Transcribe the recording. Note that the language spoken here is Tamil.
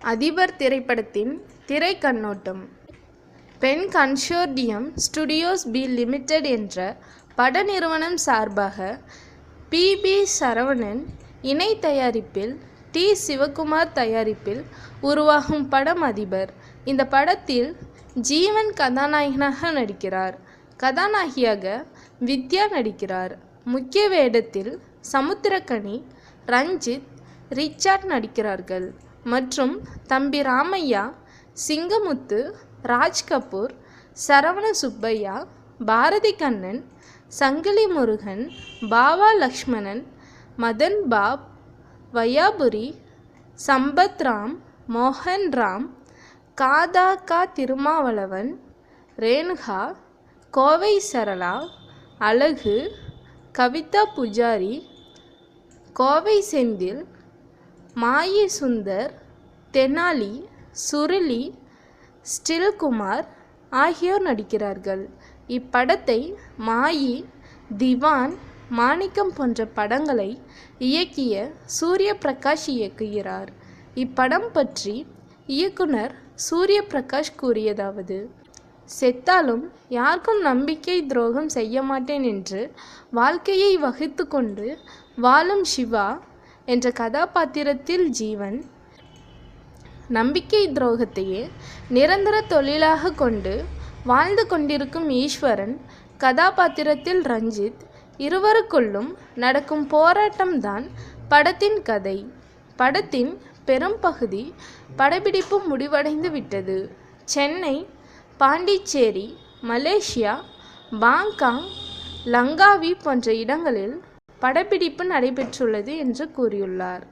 அதிபர் திரைப்படத்தின் திரை கண்ணோட்டம். Pen consortium studios P limited என்ற பட நிறுவனம் சார்பாக பி. சரவணன் இணை தயாரிப்பில் டி. சிவகுமார் தயாரிப்பில் உருவாகும் படம் அதிபர். இந்த படத்தில் ஜீவன் கதாநாயகனாக நடிக்கிறார். கதாநாயகியாக வித்யா நடிக்கிறார். முக்கிய வேடத்தில் சமுத்திரக்கனி, ரஞ்சித், ரிச்சார்ட் நடிக்கிறார்கள். மற்றும் தம்பி ராமையா, சிங்கமுத்து, ராஜ்கபூர், சரவண சுப்பையா, பாரதி கண்ணன், சங்கிலி முருகன், பாவா லக்ஷ்மணன், மதன் பாப், வையாபுரி, சம்பத் ராம், மோகன் ராம், கா. திருமாவளவன், ரேணுகா, கோவை சரளா, அழகு, கவிதா புஜாரி, கோவை செந்தில், மாயி சுந்தர், தெனாலி, சுருளி, ஸ்டில்குமார் ஆகியோர் நடிக்கிறார்கள். இப்படத்தை மாயி, திவான், மாணிக்கம் போன்ற படங்களை இயக்கிய சூரிய பிரகாஷ் இயக்குகிறார். இப்படம் பற்றி இயக்குனர் சூரிய பிரகாஷ் கூறியதாவது: செத்தாலும் யாருக்கும் நம்பிக்கை துரோகம் செய்ய மாட்டேன் என்று வாழ்க்கையை வகுத்து கொண்டு வாழும் சிவா என்ற கதாபாத்திரத்தில் ஜீவன், நம்பிக்கை துரோகத்தையே நிரந்தர தொழிலாக கொண்டு வாழ்ந்து கொண்டிருக்கும் ஈஸ்வரன் கதாபாத்திரத்தில் ரஞ்சித், இருவருக்குள்ளும் நடக்கும் போராட்டம்தான் படத்தின் கதை. படத்தின் பெரும் பகுதி படப்பிடிப்பு முடிவடைந்து விட்டது. சென்னை, பாண்டிச்சேரி, மலேசியா, பாங்காங், லங்காவி போன்ற இடங்களில் படப்பிடிப்பு நடைபெற்றுள்ளது என்று கூறியுள்ளார்.